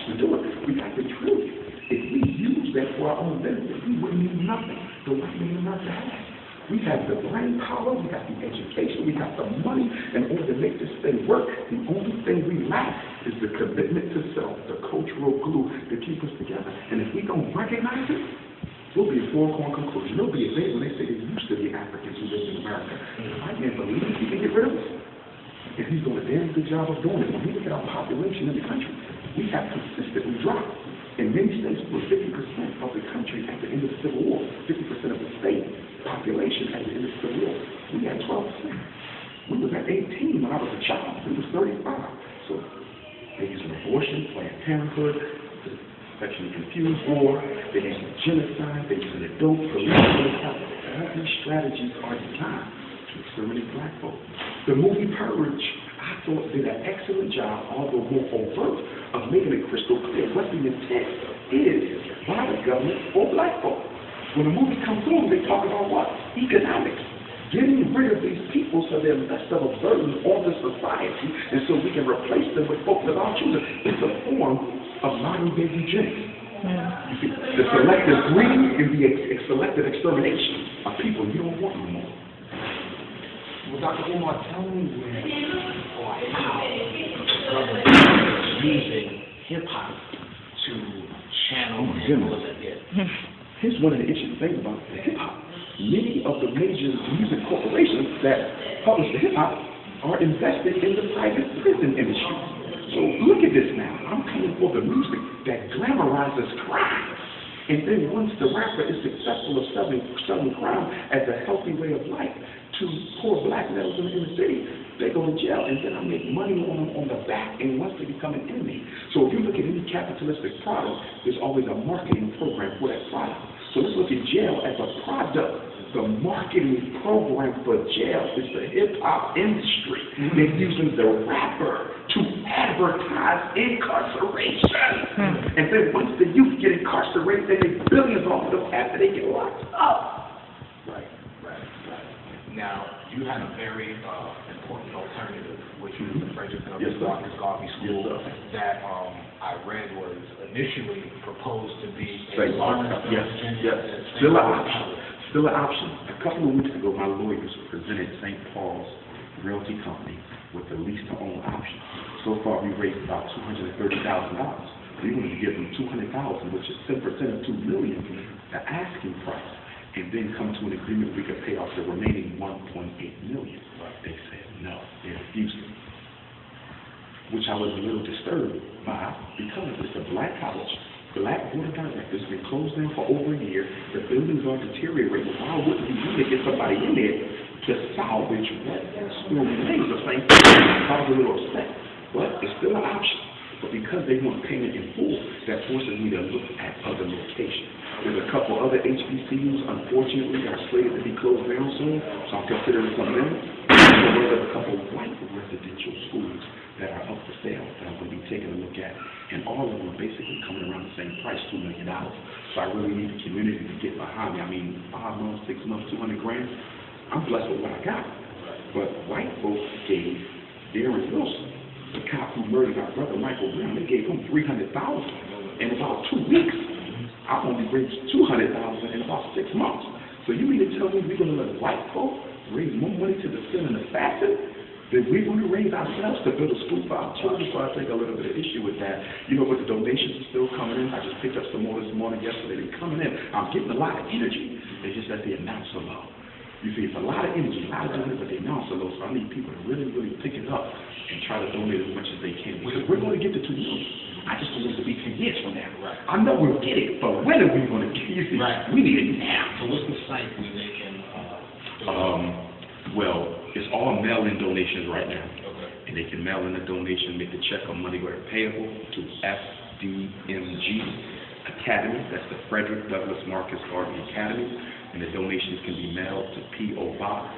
cash to do it. We got the trillion. If we use that for our own benefit, we wouldn't need nothing. The white man not to have. We have the brain power, we got the education, we got the money in order to make this thing work. The only thing we lack is the commitment to self, the cultural glue to keep us together. And if we don't recognize it, we'll be a foregone conclusion. There'll be a day when they say there used to be Africans who lived in America. I can't believe he can get rid of us. And he's doing a damn good job of doing it. When we look at our population in the country, we have consistently dropped. In many states, we were 50% of the country at the end of the Civil War, 50% of the state population at the end of the Civil War. We had 12%. We was at 18 when I was a child. We was 35. So they used abortion, Planned Parenthood, the sexually confused war, they used genocide, they used the dope, police genocide. All these strategies are designed to exterminate black folk. The movie Purge, I thought, did an excellent job, although more overt, of making it crystal clear what the intent is by the government or black folk. When the movie comes on, they talk about what? Economics. Getting rid of these people so they're less of a burden on the society, and so we can replace them with folks of our choosing. It's a form of modern day eugenics. You see, the selective breeding and the selective extermination of people you don't want anymore. Well, Dr. Umar, tell me where or how the government is using hip-hop to channel and Here's one of the interesting things about hip-hop. Many of the major music corporations that publish the hip-hop are invested in the private prison industry. So look at this now. I'm coming for the music that glamorizes crime. And then once the rapper is successful of selling crime as a healthy way of life to poor black males in the inner city, they go to jail, and then I make money on them on the back end once they become an enemy. So if you look at any capitalistic product, there's always a marketing program for that product. So let's look at jail as a product. The marketing program for jail is the hip-hop industry. They're using the rapper to advertise incarceration. And then once the youth get incarcerated, they make billions off of them after they get locked up. Right. Now, you had a very important alternative, which was the Frederick Marcus Garvey School that I read was initially proposed to be Still an option. A couple of weeks ago, my lawyers presented St. Paul's Realty Company with the lease-to-own option. So far, we raised about $230,000. We wanted to give them $200,000, which is 10% of $2 million, the asking price, and then come to an agreement we could pay off the remaining $1.8 million. They said no. They refused it, which I was a little disturbed by because it's a black college. Black board of directors been closed down for over a year. The buildings are deteriorating. Why wouldn't we need to get somebody in there to salvage what still remains the same thing? I was a little upset, but it's still an option. But because they want payment in full, that forces me to look at other locations. There's a couple other HBCUs, unfortunately, that are slated to be closed down soon, so I'm considering some of them. There's a couple of white residential schools that are up for sale that I'm going to be taking a look at. And all of them are basically coming around the same price, $2 million. So I really need the community to get behind me. I mean, 5 months, 6 months, $200,000. I'm blessed with what I got. But white folks gave Darren Wilson, the cop who murdered our brother Michael Brown, they gave him $300,000 in about 2 weeks. I've only raised $200,000 in about 6 months. So you mean to tell me we're going to let white folks raise more money to defend an assassin that we want to raise ourselves to build a school for our children? So I take a little bit of issue with that. You know, but the donations are still coming in. I just picked up some more this morning, yesterday. They're coming in. I'm getting a lot of energy. It's just that the amounts are low. You see, it's a lot of energy, a lot of doing it, but the amounts are low. So I need people to really, really pick it up and try to donate as much as they can. Because we're going to get to $2 million. I just want it to be 10 years from now. Right. I know we'll get it, but when are we going to get it? We need it now. So what's the site where they can well, it's all mail-in donations right now. And they can mail in a donation, make the check on money order payable to FDMG Academy. That's the Frederick Douglass Marcus Garvey Academy. And the donations can be mailed to P.O. Box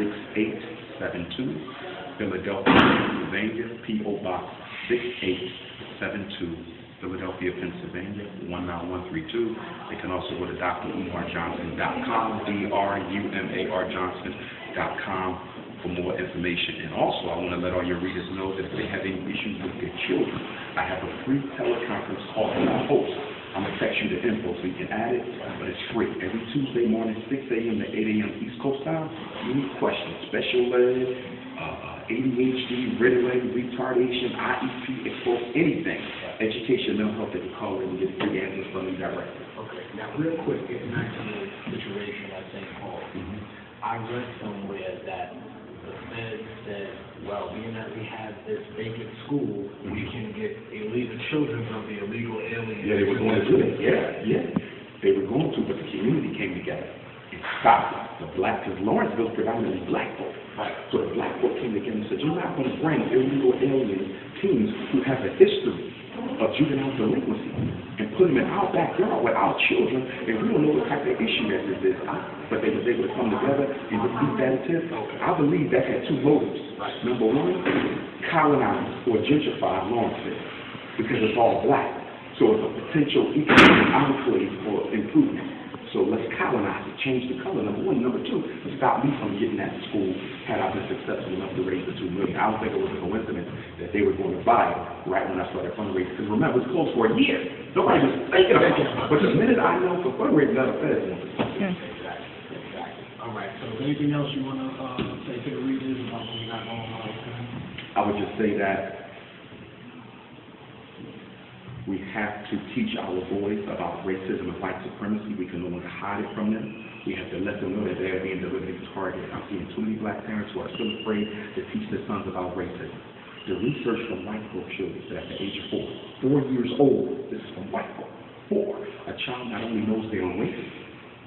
6872, Philadelphia, Pennsylvania. P.O. Box 6872, Philadelphia, Pennsylvania, 19132. They can also go to drumarjohnson.com, DRUMAR Johnson.com for more information. And also, I want to let all your readers know that if they have any issues with their children, I have a free teleconference call that I host. I'm going to text you the info so you can add it, but it's free. Every Tuesday morning, 6 a.m. to 8 a.m. East Coast time. Any questions, special ed, ADHD, Ritalin, retardation, IEP, exposed, anything, education, mental health, they can call in and get free answers from me directly. Okay, now real quick, getting back to the situation at St. Paul, I read somewhere that the Fed said, well, being that we have this vacant school, we can get illegal children from the illegal aliens. Yeah, they were going to do it. Yeah. They were going to, but the community came together and stopped it. The black, because Lawrenceville is predominantly black folk. Right. So the black folk came together and said, you're not going to bring illegal alien teens who have a history of juvenile delinquency and put them in our backyard with our children, and we don't know what type of issue that this is. But they was able to come together and defeat that attempt. I believe that had two motives. Number one, colonize or gentrify Lawrenceville because it's all black. So it's a potential economic enclave for improvement. So let's colonize it, change the color, number one. Number two, stop me from getting that school had I been successful enough to raise the $2 million. I don't think it was a coincidence that they were going to buy it right when I started fundraising. Because remember, it was closed for a year. Nobody was thinking about it. But the minute I know for fundraising, other feds want to. Exactly. All right, so is there anything else you want to say to the readers about what we got going on? I would just say that we have to teach our boys about racism and white supremacy. We can no longer hide it from them. We have to let them know that they are being deliberately targeted. I'm seeing too many black parents who are still afraid to teach their sons about racism. The research from white folk shows that at the age of 4 years old, this is from white folk, 4, a child not only knows their race,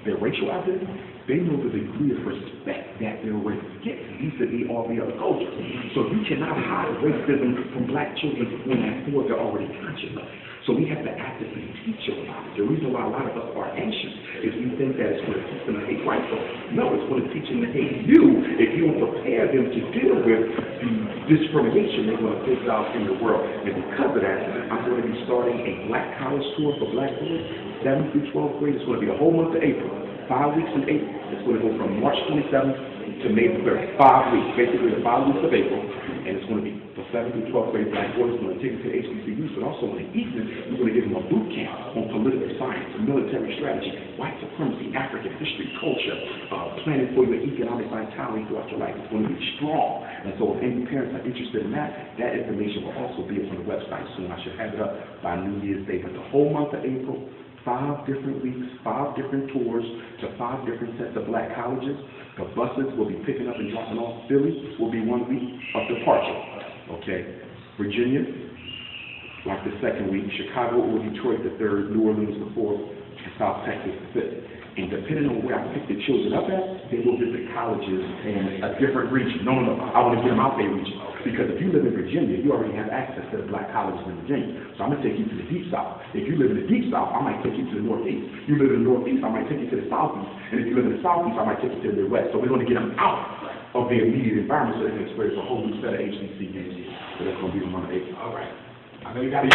their racial identity, they know the degree of respect that their race gets vis-a-vis all the other cultures. So you cannot hide racism from black children when at 4 they're already conscious of it. So we have to actively teach them about it. The reason why a lot of us are anxious is we think that it's going to teach them to hate white folks. No, it's going to teach them to hate you if you don't prepare them to deal with the discrimination they're going to face out in the world. And because of that, I'm going to be starting a black college tour for black boys, 7th through 12th grade. It's going to be the whole month of April, 5 weeks in April. It's going to go from March 27th to May 3rd, 5 weeks, basically the 5 weeks of April. And it's going to be for 7th through 12th grade black boys. We're going to take them to HBCUs, but also in the evening, we're going to give them a boot camp on political science, military strategy, white supremacy, African history, culture, planning for your economic vitality throughout your life. It's going to be strong. And so if any parents are interested in that, that information will also be up on the website soon. I should have it up by New Year's Day. But the whole month of April, 5 different weeks, 5 different tours to 5 different sets of black colleges. The buses will be picking up and dropping off. Philly will be 1 week of departure. Okay. Virginia, like the 2nd week. Chicago or Detroit the 3rd. New Orleans the 4th. And South Texas the 5th. And depending on where I pick the children up at, they will visit colleges in a different region. No, I want to get them out their region. Because if you live in Virginia, you already have access to the black colleges in Virginia. So I'm going to take you to the Deep South. If you live in the Deep South, I might take you to the Northeast. You live in the Northeast, I might take you to the Southeast. And if you live in the Southeast, I might take you to the Midwest. So we're going to get them out of their immediate environment so they can experience a whole new set of HBCUs. So that's going to be the month of April. All right. I know you got to